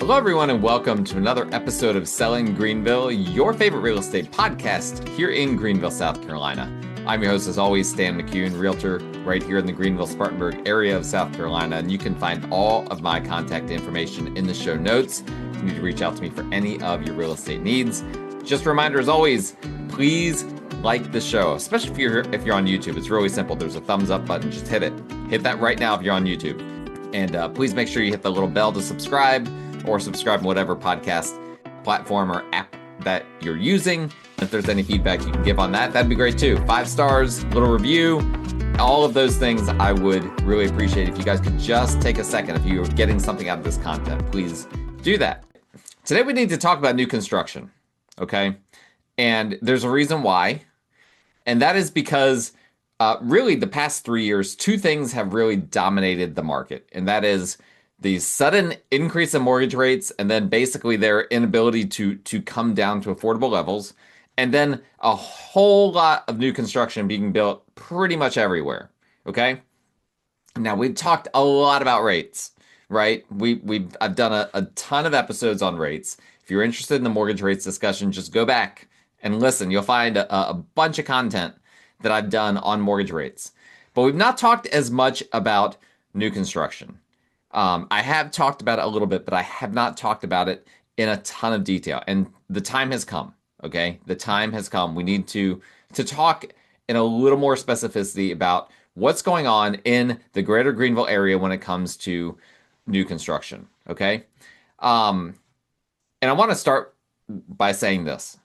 Hello, everyone, and welcome to another episode of Selling Greenville, your favorite real estate podcast here in Greenville, South Carolina. I'm your host, as always, Stan McCune, realtor right here in the Greenville-Spartanburg area of South Carolina, and you can find all of my contact information in the show notes if you need to reach out to me for any of your real estate needs. Just a reminder, as always, please like the show, especially if you're on YouTube. It's really simple. There's a thumbs up button. Just hit it. Hit that right now if you're on YouTube. And please make sure you hit the little bell to subscribe, or subscribe in whatever podcast platform or app that you're using. If there's any feedback you can give on that, that'd be great too. 5 stars, little review, all of those things I would really appreciate if you guys could just take a second. If you're getting something out of this content, please do that. Today we need to talk about new construction, okay? And there's a reason why, and that is because really the past 3 years, 2 things have really dominated the market, and that is the sudden increase in mortgage rates, and then basically their inability to come down to affordable levels, and then a whole lot of new construction being built pretty much everywhere. Okay. Now we've talked a lot about rates, right? I've done a ton of episodes on rates. If you're interested in the mortgage rates discussion, just go back and listen. You'll find a bunch of content that I've done on mortgage rates, but we've not talked as much about new construction. I have talked about it a little bit, but I have not talked about it in a ton of detail. And the time has come, okay? The time has come. We need to talk in a little more specificity about what's going on in the greater Greenville area when it comes to new construction, okay? And I want to start by saying this.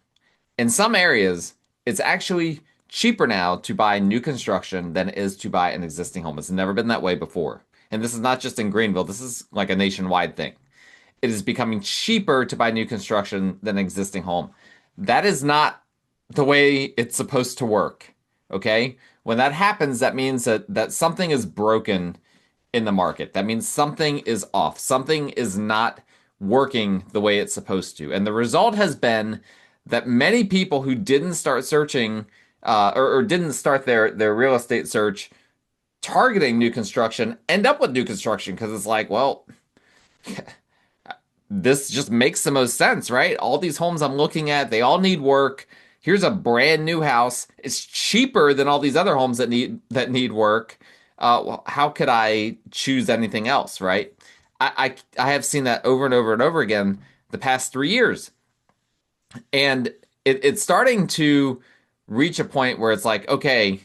In some areas, it's actually cheaper now to buy new construction than it is to buy an existing home. It's never been that way before. And this is not just in Greenville. This is like a nationwide thing. It is becoming cheaper to buy new construction than an existing home. That is not the way it's supposed to work, okay? When that happens, that means that something is broken in the market. That means something is off. Something is not working the way it's supposed to. And the result has been that many people who didn't start searching or didn't start their real estate search targeting new construction end up with new construction because it's like, well, this just makes the most sense, right? All these homes I'm looking at, they all need work. Here's a brand new house. It's cheaper than all these other homes that need work. How could I choose anything else, right? I have seen that over and over and over again the past 3 years. And it's starting to reach a point where it's like, okay,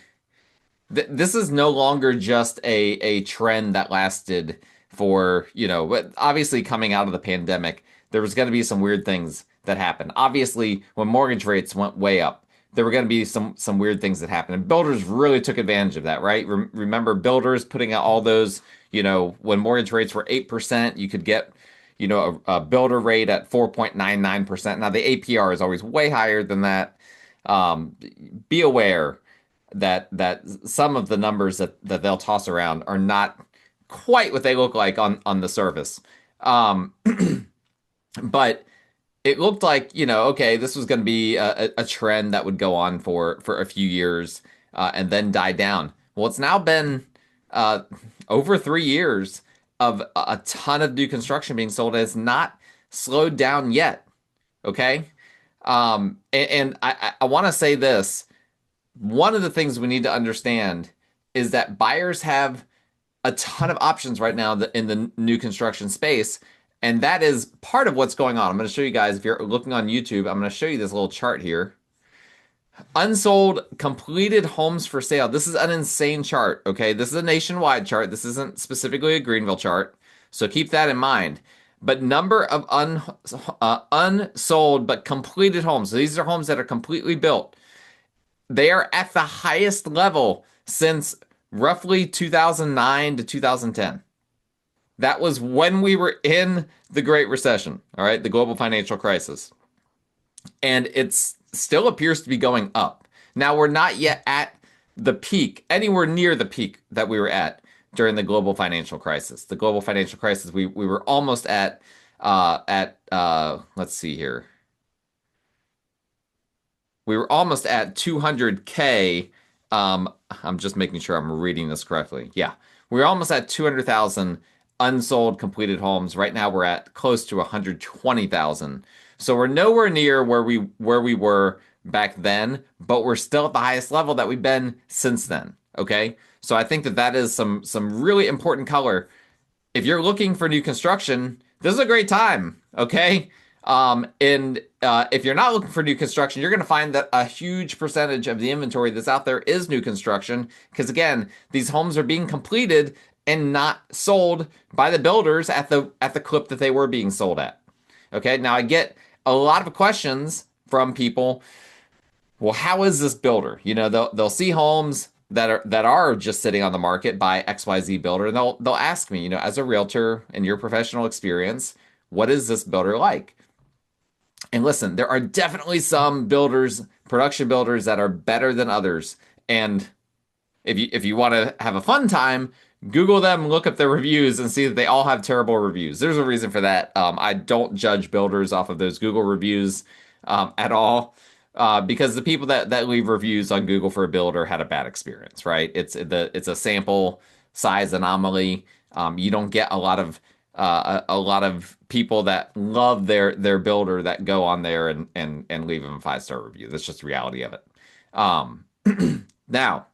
this is no longer just a trend that lasted for, but obviously coming out of the pandemic, there was going to be some weird things that happened. Obviously, when mortgage rates went way up, there were going to be some weird things that happened. And builders really took advantage of that, right? Remember builders putting out all those, when mortgage rates were 8%, you could get, a builder rate at 4.99%. Now, the APR is always way higher than that. Be aware that some of the numbers that they'll toss around are not quite what they look like on the surface. But it looked like, okay, this was going to be a trend that would go on for a few years and then die down. Well, it's now been over 3 years of a ton of new construction being sold. And it's not slowed down yet, okay? And I want to say this. One of the things we need to understand is that buyers have a ton of options right now in the new construction space, and that is part of what's going on. I'm going to show you guys, if you're looking on YouTube, I'm going to show you this little chart here. Unsold completed homes for sale. This is an insane chart, okay? This is a nationwide chart. This isn't specifically a Greenville chart, so keep that in mind. But number of unsold but completed homes, so these are homes that are completely built. They are at the highest level since roughly 2009 to 2010. That was when we were in the Great Recession, all right, the global financial crisis. And it still appears to be going up. Now, we're not yet at the peak, anywhere near the peak that we were at during the global financial crisis. The global financial crisis, we were almost at let's see here. We were almost at 200K. I'm just making sure I'm reading this correctly. Yeah, we were almost at 200,000 unsold completed homes. Right now we're at close to 120,000. So we're nowhere near where we were back then, but we're still at the highest level that we've been since then. Okay? So I think that that is some really important color. If you're looking for new construction, this is a great time. Okay? And if you're not looking for new construction, you're going to find that a huge percentage of the inventory that's out there is new construction. Because again, these homes are being completed and not sold by the builders at the clip that they were being sold at. Okay, now I get a lot of questions from people. Well, how is this builder? They'll see homes that are just sitting on the market by XYZ builder, and they'll ask me, as a realtor in your professional experience, what is this builder like? And listen, there are definitely some builders, production builders, that are better than others. And if you want to have a fun time, Google them, look up their reviews, and see that they all have terrible reviews. There's a reason for that. I don't judge builders off of those Google reviews at all, because the people that leave reviews on Google for a builder had a bad experience, right? It's a sample size anomaly. You don't get a lot of people that love their builder that go on there and leave them a 5-star review. That's just the reality of it. Now,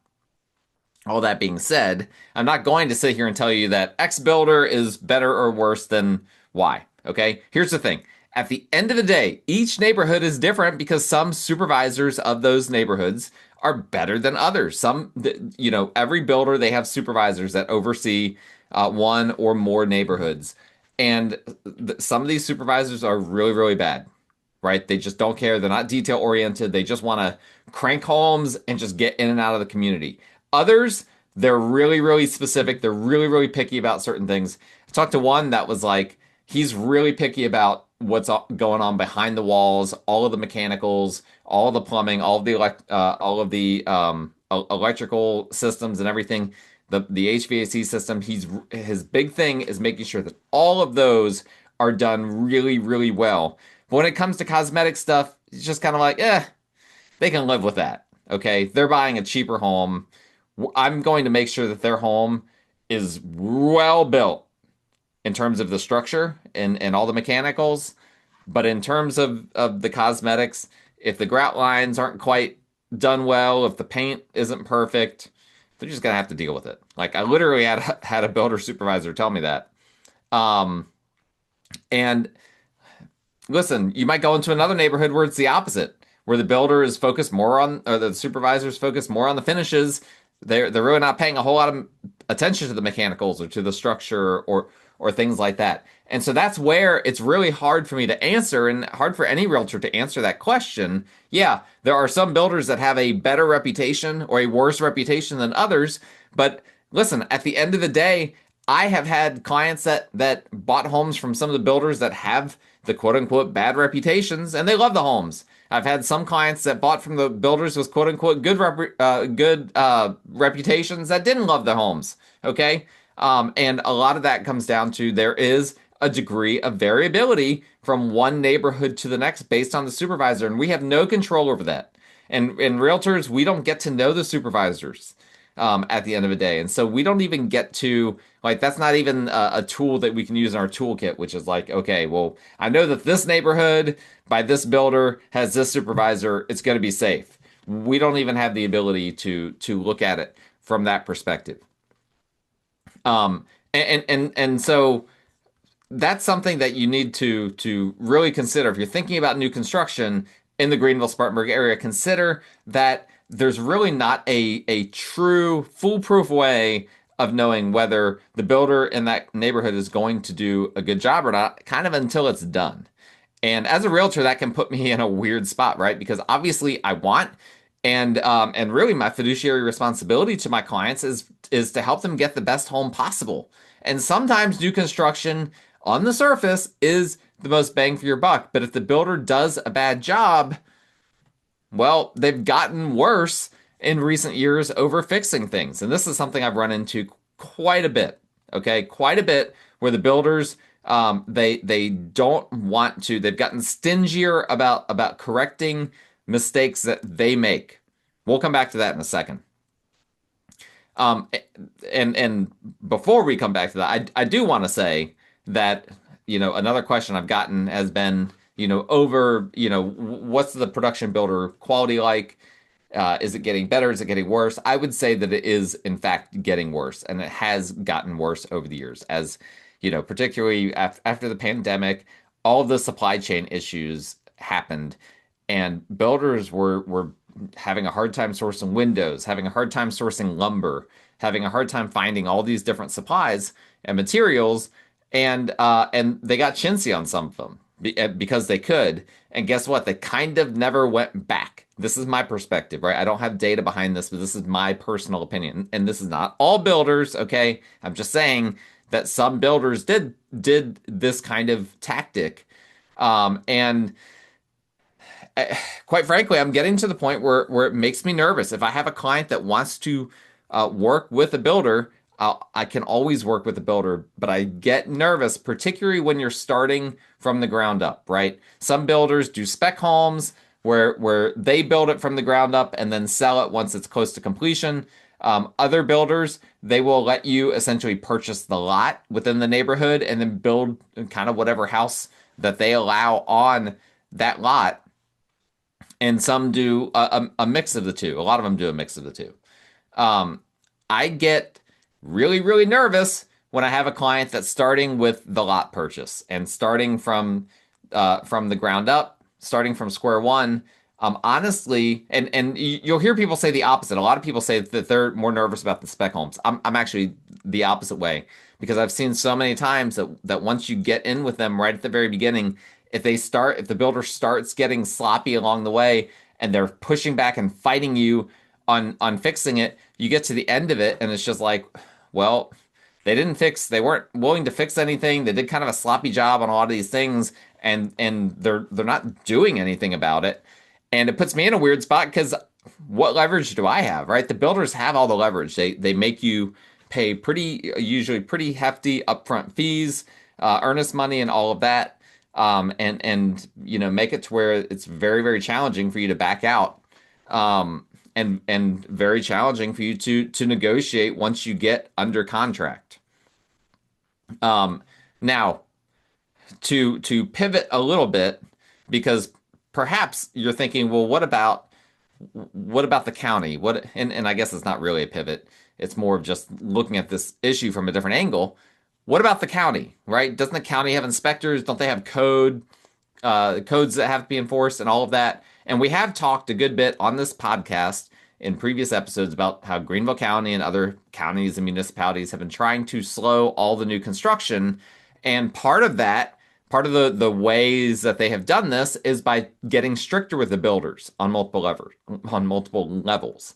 all that being said, I'm not going to sit here and tell you that X builder is better or worse than Y. Okay? Here's the thing. At the end of the day, each neighborhood is different because some supervisors of those neighborhoods are better than others. Every builder, they have supervisors that oversee one or more neighborhoods. And some of these supervisors are really, really bad, right? They just don't care. They're not detail oriented. They just want to crank homes and just get in and out of the community. Others, they're really, really specific. They're really, really picky about certain things. I talked to one that was like, he's really picky about what's going on behind the walls, all of the mechanicals, all of the plumbing, all of the electrical systems and everything. The HVAC system. His big thing is making sure that all of those are done really, really well. But when it comes to cosmetic stuff, it's just kind of like, they can live with that. Okay, they're buying a cheaper home. I'm going to make sure that their home is well built in terms of the structure and all the mechanicals. But in terms of the cosmetics, if the grout lines aren't quite done well, if the paint isn't perfect, they're just gonna have to deal with it. Like, I literally had a builder supervisor tell me that. And listen, you might go into another neighborhood where it's the opposite, where the builder is focused more on, or the supervisors focus more on the finishes. They're really not paying a whole lot of attention to the mechanicals or to the structure or things like that. And so that's where it's really hard for me to answer, and hard for any realtor to answer that question. Yeah, there are some builders that have a better reputation or a worse reputation than others. But listen, at the end of the day, I have had clients that bought homes from some of the builders that have the quote unquote bad reputations, and they love the homes. I've had some clients that bought from the builders with quote unquote good reputations that didn't love the homes. Okay. And a lot of that comes down to there is a degree of variability from one neighborhood to the next based on the supervisor, and we have no control over that. And realtors, we don't get to know the supervisors at the end of the day, and so we don't even get to, like, that's not even a tool that we can use in our toolkit, which is like, okay, well, I know that this neighborhood by this builder has this supervisor, it's going to be safe. We don't even have the ability to look at it from that perspective. And so that's something that you need to really consider. If you're thinking about new construction in the Greenville-Spartanburg area, consider that there's really not a true foolproof way of knowing whether the builder in that neighborhood is going to do a good job or not, kind of until it's done. And as a realtor, that can put me in a weird spot, right? Because obviously I want, and really my fiduciary responsibility to my clients is to help them get the best home possible. And sometimes new construction on the surface is the most bang for your buck. But if the builder does a bad job, well, they've gotten worse in recent years over fixing things. And this is something I've run into quite a bit, okay? Quite a bit, where the builders, they don't want to, they've gotten stingier about correcting mistakes that they make. We'll come back to that in a second. Um, and before we come back to that, I do want to say that, another question I've gotten has been, what's the production builder quality like? Is it getting better? Is it getting worse? I would say that it is, in fact, getting worse, and it has gotten worse over the years. As particularly after the pandemic, all of the supply chain issues happened, and builders were having a hard time sourcing windows, having a hard time sourcing lumber, having a hard time finding all these different supplies and materials, and they got chintzy on some of them because they could. And guess what? They kind of never went back. This is my perspective, right? I don't have data behind this, but this is my personal opinion. And this is not all builders, okay? I'm just saying that some builders did this kind of tactic. And quite frankly, I'm getting to the point where it makes me nervous. If I have a client that wants to work with a builder, I can always work with a builder, but I get nervous, particularly when you're starting from the ground up, right? Some builders do spec homes where they build it from the ground up and then sell it once it's close to completion. Other builders, they will let you essentially purchase the lot within the neighborhood and then build kind of whatever house that they allow on that lot. And some do a mix of the two. A lot of them do a mix of the two. I get really, really nervous when I have a client that's starting with the lot purchase and starting from the ground up, starting from square one. Honestly, and you'll hear people say the opposite. A lot of people say that they're more nervous about the spec homes. I'm actually the opposite way because I've seen so many times that once you get in with them right at the very beginning, if the builder starts getting sloppy along the way and they're pushing back and fighting you on fixing it, you get to the end of it and it's just like, well, they weren't willing to fix anything. They did kind of a sloppy job on a lot of these things, and they're not doing anything about it. And it puts me in a weird spot because what leverage do I have, right? The builders have all the leverage. They make you pay usually pretty hefty upfront fees, earnest money, and all of that, and make it to where it's very, very challenging for you to back out, and very challenging for you to negotiate once you get under contract. Now, to pivot a little bit, because perhaps you're thinking, well, what about the county? And I guess it's not really a pivot. It's more of just looking at this issue from a different angle. What about the county, right? Doesn't the county have inspectors? Don't they have codes that have to be enforced and all of that? And we have talked a good bit on this podcast in previous episodes about how Greenville County and other counties and municipalities have been trying to slow all the new construction. And part of the ways that they have done this is by getting stricter with the builders on multiple levels.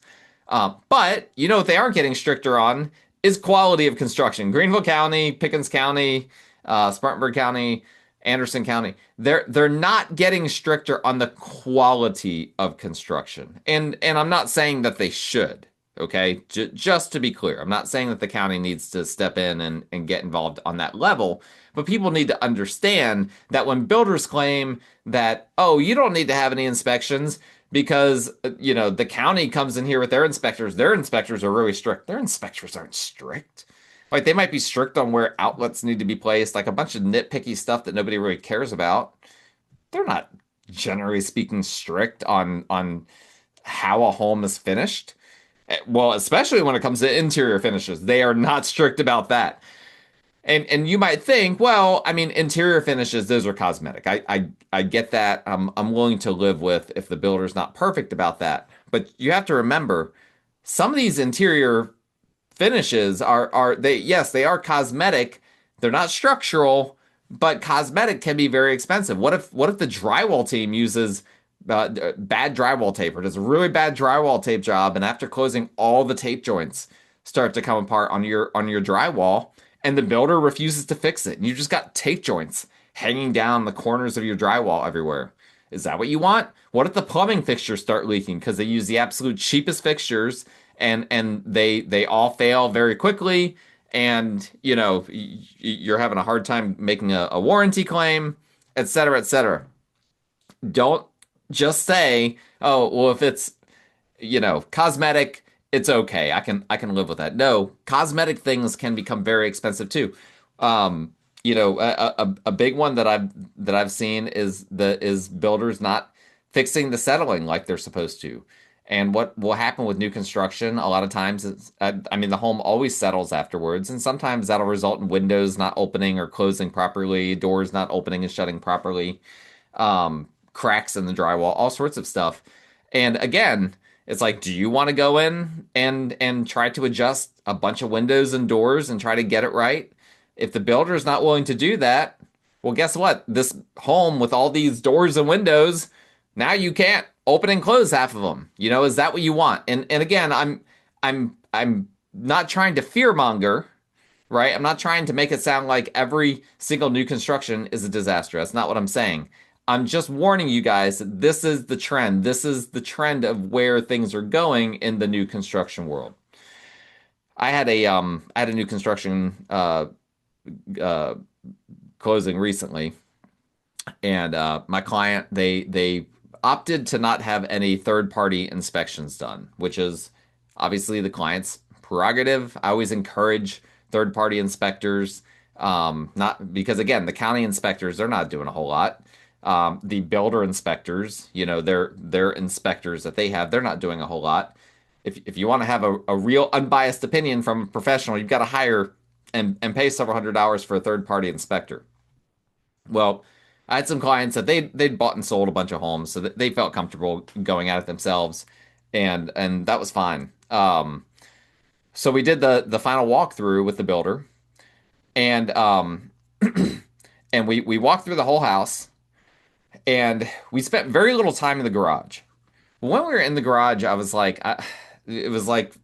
But what they aren't getting stricter on is quality of construction. Greenville County, Pickens County, Spartanburg County, Anderson County, they're not getting stricter on the quality of construction. And I'm not saying that they should. Okay, just to be clear, I'm not saying that the county needs to step in and get involved on that level, but people need to understand that when builders claim that, oh, you don't need to have any inspections because, the county comes in here with their inspectors are really strict. Their inspectors aren't strict. Like, they might be strict on where outlets need to be placed, like a bunch of nitpicky stuff that nobody really cares about. They're not, generally speaking, strict on how a home is finished. Well, especially when it comes to interior finishes, they are not strict about that. And you might think, well, I mean, interior finishes, those are cosmetic. I get that. I'm willing to live with if the builder's not perfect about that. But you have to remember, some of these interior finishes they are cosmetic. They're not structural, but cosmetic can be very expensive. What if the drywall team uses bad drywall tape or does a really bad drywall tape job, and after closing, all the tape joints start to come apart on your drywall, and the builder refuses to fix it, and you just got tape joints hanging down the corners of your drywall everywhere? Is that what you want? What if the plumbing fixtures start leaking because they use the absolute cheapest fixtures, and they all fail very quickly, and you're having a hard time making a warranty claim, etc., etc.? Don't just say, oh, well, if it's, cosmetic it's okay. I can live with that. No, cosmetic things can become very expensive too. Um, a big one that I've seen is builders not fixing the settling like they're supposed to. And what will happen with new construction, a lot of times I mean, the home always settles afterwards, and sometimes that'll result in windows not opening or closing properly, doors not opening and shutting properly, cracks in the drywall, all sorts of stuff. And again, it's like, do you want to go in and try to adjust a bunch of windows and doors and try to get it right? If the builder is not willing to do that, well, guess what? This home with all these doors and windows, now you can't open and close half of them. Is that what you want? And again, I'm not trying to fearmonger, right? I'm not trying to make it sound like every single new construction is a disaster. That's not what I'm saying. I'm just warning you guys that this is the trend. This is the trend of where things are going in the new construction world. I had a new construction uh closing recently, and my client, they opted to not have any third party inspections done, which is obviously the client's prerogative. I always encourage third party inspectors, not because, again, the county inspectors, they're not doing a whole lot. The builder inspectors, their inspectors that they have, they're not doing a whole lot. If you want to have a real unbiased opinion from a professional, you've got to hire and pay several $100s for a third party inspector. Well, I had some clients that they'd bought and sold a bunch of homes, so that they felt comfortable going at it themselves, and that was fine. So we did the final walkthrough with the builder, and and we walked through the whole house, and we spent very little time in the garage. When we were in the garage, I was like, it was like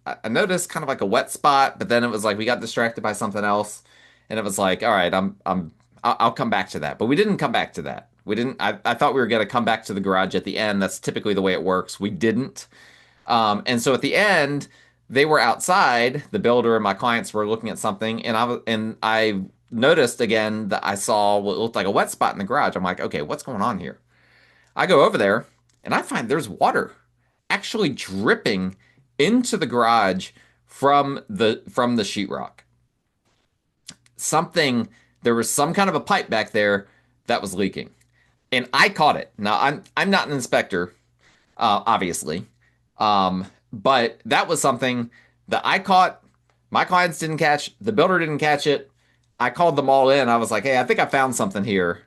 I noticed kind of like a wet spot, but then it was like we got distracted by something else, and it was like, all right, I'll come back to that. But we didn't come back to that. We didn't. I thought we were going to come back to the garage at the end. That's typically the way it works. We didn't. And so at the end, they were outside. The builder and my clients were looking at something, and I noticed again that I saw what looked like a wet spot in the garage. I'm like, okay, what's going on here? I go over there, and I find there's water actually dripping into the garage from the sheetrock. Something There was some kind of a pipe back there that was leaking, and I caught it. Now I'm not an inspector, obviously, but that was something that I caught. My clients didn't catch. The builder didn't catch it. I called them all in. I was like, "Hey, I think I found something here."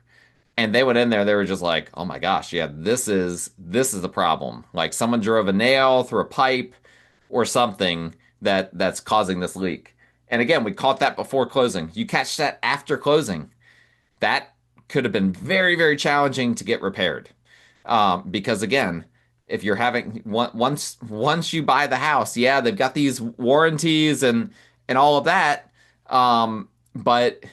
And they went in there. They were just like, "Oh my gosh, yeah, this is the problem. Like someone drove a nail through a pipe or something that's causing this leak." And again, we caught that before closing. You catch that after closing. That could have been very, very challenging to get repaired. Because again, if you're having once you buy the house, yeah, they've got these warranties and all of that. But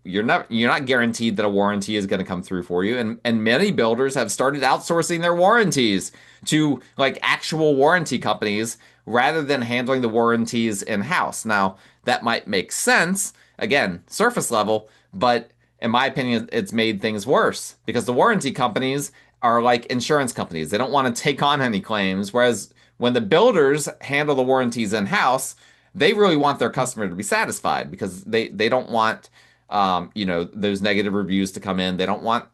you're not guaranteed that a warranty is going to come through for you. And many builders have started outsourcing their warranties to like actual warranty companies rather than handling the warranties in-house. Now, that might make sense, again, surface level, but in my opinion, it's made things worse because the warranty companies are like insurance companies. They don't want to take on any claims, whereas when the builders handle the warranties in-house, they really want their customer to be satisfied because they don't want those negative reviews to come in. They don't want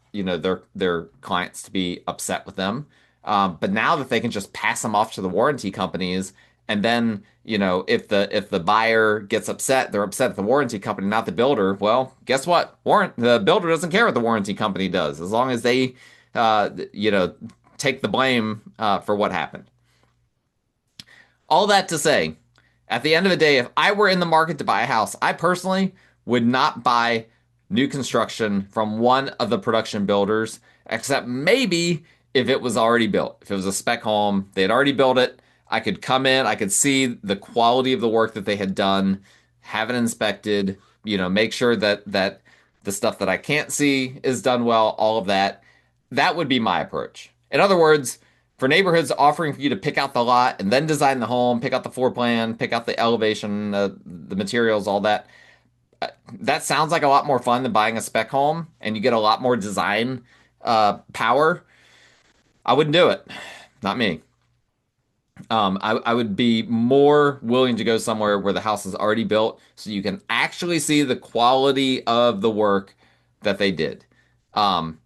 their clients to be upset with them. But now that they can just pass them off to the warranty companies, and then if the buyer gets upset, they're upset at the warranty company, not the builder. Well, guess what? The builder doesn't care what the warranty company does as long as they take the blame for what happened. All that to say, at the end of the day, if I were in the market to buy a house, I personally would not buy new construction from one of the production builders, except maybe if it was already built. If it was a spec home, they had already built it. I could come in, I could see the quality of the work that they had done, have it inspected, make sure that the stuff that I can't see is done well, all of that. That would be my approach. In other words, for neighborhoods offering for you to pick out the lot and then design the home, pick out the floor plan, pick out the elevation, the materials, all that. That sounds like a lot more fun than buying a spec home, and you get a lot more design power. I wouldn't do it. Not me. I would be more willing to go somewhere where the house is already built so you can actually see the quality of the work that they did. Um,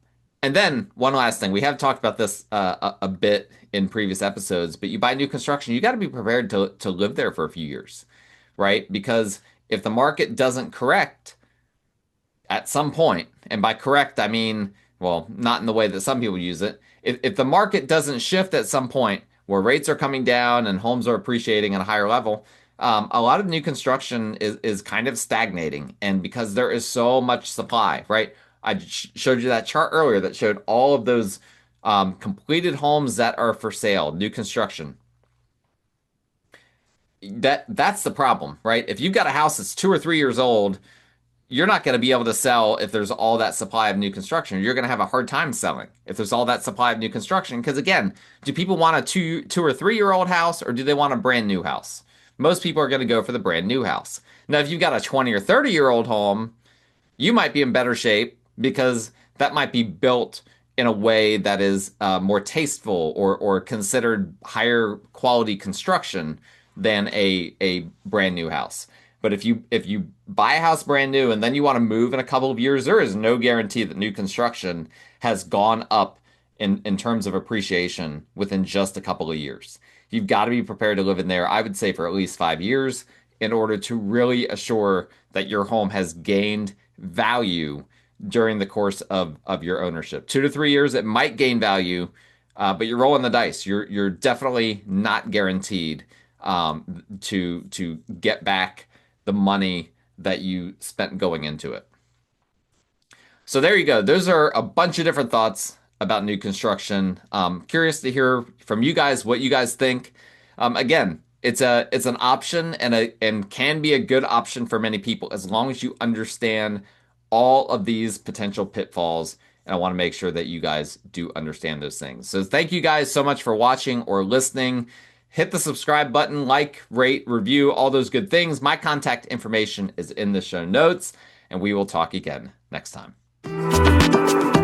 and then one last thing, we have talked about this a bit in previous episodes, but you buy new construction, you got to be prepared to live there for a few years, right? Because if the market doesn't correct at some point, and by correct, I mean, well, not in the way that some people use it. If the market doesn't shift at some point where rates are coming down and homes are appreciating at a higher level, a lot of new construction is kind of stagnating. And because there is so much supply, right? I showed you that chart earlier that showed all of those completed homes that are for sale, new construction. That's the problem, right? If you've got a house that's 2 or 3 years old, you're not going to be able to sell if there's all that supply of new construction. You're going to have a hard time selling if there's all that supply of new construction. Because again, do people want a 2 or 3 year old house or do they want a brand new house? Most people are going to go for the brand new house. Now, if you've got a 20 or 30-year-old home, you might be in better shape because that might be built in a way that is more tasteful or considered higher quality construction than a brand new house. But if you buy a house brand new and then you want to move in a couple of years, there is no guarantee that new construction has gone up in terms of appreciation within just a couple of years. You've got to be prepared to live in there, I would say, for at least 5 years in order to really assure that your home has gained value during the course of your ownership. 2 to 3 years, it might gain value, but you're rolling the dice. You're definitely not guaranteed to get back the money that you spent going into it. So there you go. Those are a bunch of different thoughts about new construction. Curious to hear from you guys what you guys think. Again, it's an option and can be a good option for many people as long as you understand all of these potential pitfalls. And I want to make sure that you guys do understand those things. So thank you guys so much for watching or listening. Hit the subscribe button, like, rate, review, all those good things. My contact information is in the show notes, and we will talk again next time.